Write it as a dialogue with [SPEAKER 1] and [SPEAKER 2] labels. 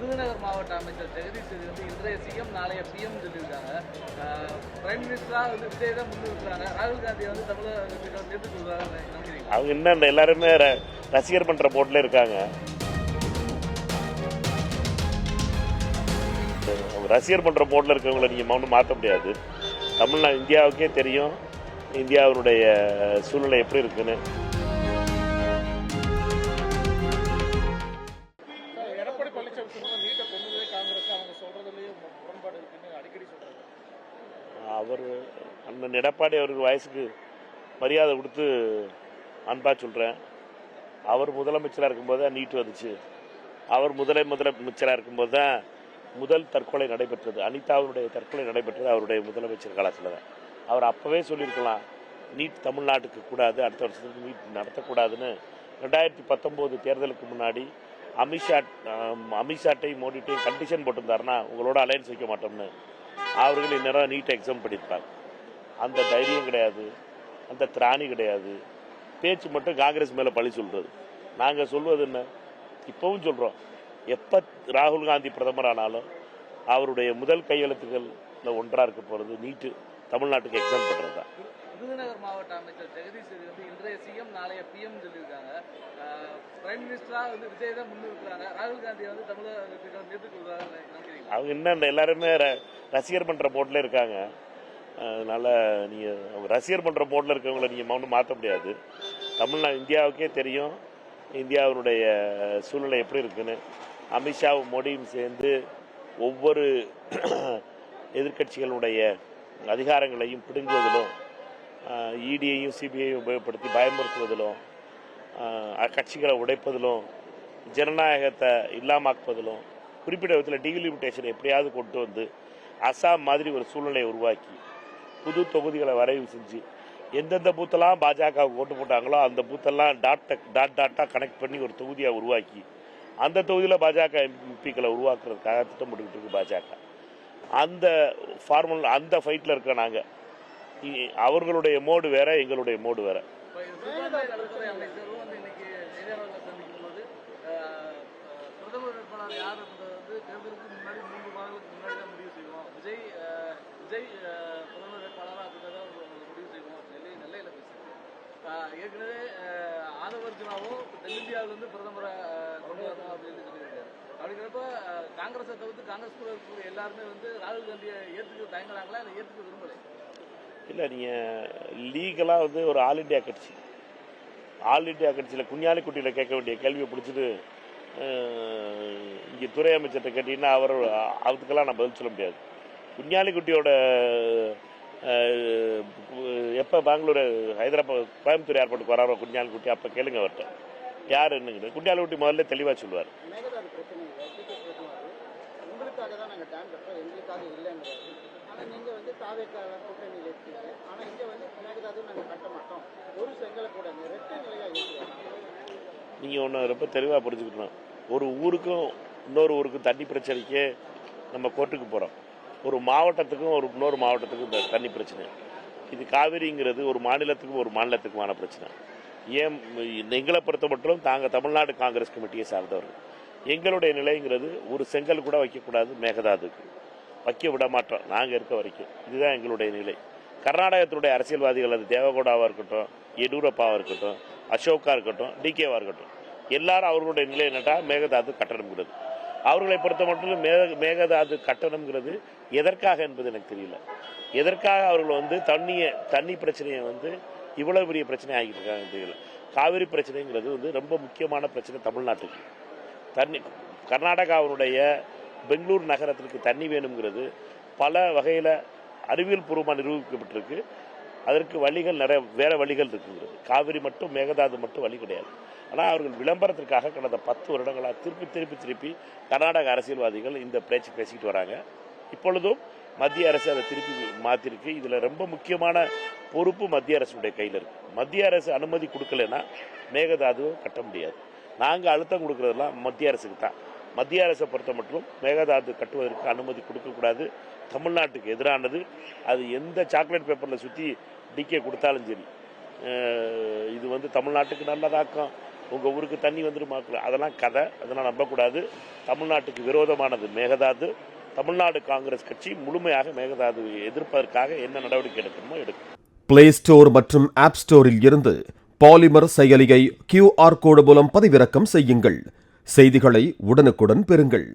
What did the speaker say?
[SPEAKER 1] விருதுநகர் மாவட்ட அமைச்சர் ஜெகதீஷ் வந்து இன்றைய சிஎம் நாளைய பிஎம் சொல்லியிருக்காங்க. பிரைம் மினிஸ்டரா வந்து விஜய் தான் முன்னிறுத்துறாங்க. ராகுல் காந்தி வந்து தமிழகத்துக்கு நேற்று சொல்றாங்க.
[SPEAKER 2] அவங்க இன்னும் எல்லாருமே ரசிகர் பண்ற போட்டில் இருக்காங்க. ரசிகர் பண்ற போட்டில் இருக்கவங்களை நீங்க ஒன்றும் மாற்ற முடியாது. தமிழ்நாடு இந்தியாவுக்கே தெரியும் இந்தியாவுடைய சூழ்நிலை எப்படி இருக்குன்னு. அவர் அண்ணன் எடப்பாடி அவருக்கு வயசுக்கு மரியாதை கொடுத்து அன்பா சொல்கிறேன். அவர் முதலமைச்சராக இருக்கும்போது தான் நீட் வந்துச்சு. அவர் முதலமைச்சராக இருக்கும்போது தான் முதல் தற்கொலை நடைபெற்றது. அனிதாவுடைய தற்கொலை நடைபெற்றது அவருடைய முதலமைச்சர் காலத்தில் தான். அவர் அப்போவே சொல்லியிருக்கலாம், நீட் தமிழ்நாட்டுக்கு கூடாது, அடுத்த வருஷத்துக்கு நீட் நடத்தக்கூடாதுன்னு. 2019 தேர்தலுக்கு முன்னாடி அமித்ஷாட்டையும் மோடிட்டையும் கண்டிஷன் போட்டிருந்தாருன்னா உங்களோட அலையன்ஸ் வைக்க மாட்டோம்னு. அவர்கள் இந்நேரம் நீட்டை எக்ஸாம் படிப்பாங்க. அந்த தைரியம் கிடையாது, அந்த திராணி கிடையாது. பேச்சு மட்டும் காங்கிரஸ் மேலே பழி சொல்றது. நாங்கள் சொல்வது என்ன, இப்பவும் சொல்கிறோம், எப்போ ராகுல் காந்தி பிரதமர் ஆனாலும் அவருடைய முதல் கையெழுத்துக்களில் ஒன்றாக இருக்க போகிறது நீட்டு தமிழ்நாட்டுக்கு எக்ஸாம் பண்ணுறது தான்.
[SPEAKER 1] விருதுநகர் மாவட்ட அமைச்சர் ஜெகதீஷ் வந்து இன்றைய சிஎம் நாளைய பிஎம் சொல்லியிருக்காங்க. பிரைம் மினிஸ்டரா வந்து விஜய் தான் முன்னிறுத்துறாங்க. ராகுல் காந்தி வந்து தமிழகத்துக்கு நேற்று சொல்றாங்க.
[SPEAKER 2] அவங்க இன்னும் எல்லாருமே ரசிகர் பண்ற போட்டில் இருக்காங்க. அதனால நீங்க ரசிகர் பண்ற போட்டில் இருக்கவங்களை நீங்க ஒன்றும் மாற்ற முடியாது. தமிழ்நாடு இந்தியாவுக்கே தெரியும் இந்தியாவுடைய சூழ்நிலை எப்படி இருக்குன்னு. அமித்ஷாவும் மோடியும் சேர்ந்து ஒவ்வொரு எதிர்கட்சிகளுடைய அதிகாரங்களையும் பிடுங்குவதிலும், இடியையும் சிபிஐயும் உபயோகப்படுத்தி பயமுறுத்துவதிலும், கட்சிகளை உடைப்பதிலும், ஜனநாயகத்தை இல்லாமாக்குவதிலும், குறிப்பிட்ட விதத்தில் டீலிமிட்டேஷன் எப்படியாவது கொண்டு வந்து அசாம் மாதிரி ஒரு சூழ்நிலையை உருவாக்கி புது தொகுதிகளை வரைவு செஞ்சு எந்தெந்த பூத்தெல்லாம் பாஜகவுக்கு ஓட்டு போட்டாங்களோ அந்த பூத்தெல்லாம் டாட்டா கனெக்ட் பண்ணி ஒரு தொகுதியை உருவாக்கி அந்த தொகுதியில் பாஜக எம்பிக்களை உருவாக்குறதுக்காக திட்டமிட்டு இருக்கு பாஜக. அந்த ஃபார்முலா, அந்த ஃபைட்டில் இருக்க நாங்கள். அவர்களுடைய மோடு வேற, எங்களுடைய மோடு வேற.
[SPEAKER 1] பிரதமர் வேட்பாளர் யார் வந்து தேர்தலுக்கு முன்னாடி 3 மாதங்களுக்கு முன்னாடி தான் முடிவு செய்வோம். விஜய் பிரதமர் வேட்பாளராக அப்படின்றத முடிவு செய்வோம். நெல்லையில் பேசுகிறோம். ஏற்கனவே ஆதவர்ஜுனாவும் தென்னிந்தியாவிலிருந்து பிரதமரை கொண்டு வரணும் அப்படின்னு சொல்லியிருக்காரு. அப்படிங்கிறப்ப காங்கிரஸை தவிர்த்து காங்கிரஸ் கூட இருக்கிற எல்லாருமே வந்து ராகுல் காந்தியை ஏற்றுக்க தயங்குறாங்களா, இல்லை ஏற்றுக்க விரும்பலை?
[SPEAKER 2] இல்லை, நீங்கள் லீகலாக வந்து ஒரு ஆல் இண்டியா கட்சி, ஆல் இண்டியா கட்சியில் குஞ்ஞாலிக்குட்டியில் கேட்க வேண்டிய கேள்வியை பிடிச்சிட்டு இங்கே துறை அமைச்சர்கிட்ட கேட்டீங்கன்னா அதுக்கெல்லாம் நான் பதில் சொல்ல முடியாது. குஞ்ஞாலிக்குட்டியோட எப்போ பெங்களூரு ஹைதராபாத் கோயம்புத்தூர் ஏர்போர்ட்டுக்கு வராரோ குஞ்ஞாலிக்குட்டி, அப்போ கேளுங்க அவர்கிட்ட யார் என்னங்கிறது. குஞ்ஞாலிக்குட்டி முதல்ல தெளிவாக சொல்லுவார். நீங்கள் ஒன்று ரொம்ப தெளிவாக புரிஞ்சுக்கணும். ஒரு ஊருக்கும் இன்னொரு ஊருக்கும் தண்ணி பிரச்சனைக்கே நம்ம கோர்ட்டுக்கு போகிறோம். ஒரு மாவட்டத்துக்கும் இன்னொரு மாவட்டத்துக்கும் இந்த தண்ணி பிரச்சனை. இது காவிரிங்கிறது ஒரு மாநிலத்துக்கும் ஒரு மாநிலத்துக்குமான பிரச்சனை. ஏன் எங்களை பொறுத்த மட்டும் தாங்கள் தமிழ்நாடு காங்கிரஸ் கமிட்டியை சார்ந்தவர்கள். எங்களுடைய நிலைங்கிறது ஒரு செங்கல் கூட வைக்கக்கூடாது, மேகதாதுக்கு வைக்க விட மாட்டோம் நாங்கள் இருக்க வரைக்கும். இதுதான் எங்களுடைய நிலை. கர்நாடகத்தினுடைய அரசியல்வாதிகள், அது தேவகவுடாவாக இருக்கட்டும், எடியூரப்பாவாக இருக்கட்டும், அசோகா இருக்கட்டும், டிகேவா இருக்கட்டும், எல்லாரும் அவர்களுடைய நிலை என்னட்டா மேகதாது கட்டணம்ங்கிறது. அவர்களை பொறுத்த மட்டும் மேகதாது கட்டணம்ங்கிறது எதற்காக என்பது எனக்கு தெரியல. எதற்காக அவர்கள் வந்து தண்ணி பிரச்சனையை வந்து இவ்வளவு பெரிய பிரச்சனை ஆகிட்டு இருக்காங்க தெரியல. காவிரி பிரச்சனைங்கிறது வந்து ரொம்ப முக்கியமான பிரச்சனை தமிழ்நாட்டுக்கு. கர்நாடகாவினுடைய பெங்களூர் நகரத்திற்கு தண்ணி வேணுங்கிறது பல வகையில் அறிவியல் பூர்வமாக நிரூபிக்கப்பட்டிருக்கு. அதற்கு வழிகள் வேற வழிகள் இருக்குங்கிறது. காவிரி மட்டும் மேகதாது மட்டும் வழி கிடையாது. ஆனால் அவர்கள் விளம்பரத்திற்காக கடந்த 10 வருடங்களாக திருப்பி கர்நாடக அரசியல்வாதிகள் இந்த பேச்சு பேசிக்கிட்டு வராங்க. இப்பொழுதும் மத்திய அரசு அதை திருப்பி மாற்றிருக்கு. இதில் ரொம்ப முக்கியமான பொறுப்பு மத்திய அரசுடைய கையில் இருக்கு. மத்திய அரசு அனுமதி கொடுக்கலன்னா மேகதாதுவை கட்ட முடியாது. நாங்கள் அழுத்தம் கொடுக்கறதெல்லாம் மத்திய அரசுக்கு தான். மத்திய அரசை பொறுத்த மட்டும் மேகதாது கட்டுவதற்கு அனுமதி கொடுக்கக்கூடாது. தமிழ்நாட்டுக்கு எதிரானது. அது எந்த சாக்லேட் பேப்பரில் சுற்றி டிகே கொடுத்தாலும் சரி, இது வந்து தமிழ்நாட்டுக்கு நல்லதாக்கும், உங்கள் ஊருக்கு தண்ணி வந்துருமாக்கல, அதெல்லாம் கதை, அதெல்லாம் நம்பக்கூடாது. தமிழ்நாட்டுக்கு விரோதமானது மேகதாது. தமிழ்நாடு காங்கிரஸ் கட்சி முழுமையாக மேகதாதுவை எதிர்ப்பதற்காக என்ன நடவடிக்கை எடுக்கணுமோ எடுக்கும்.
[SPEAKER 3] பிளே ஸ்டோர் மற்றும் ஆப் ஸ்டோரில் இருந்து பாலிமர் செயலியை QR கோடு மூலம் பதிவிறக்கம் செய்யுங்கள். செய்திகளை உடனுக்குடன் பெறுங்கள்.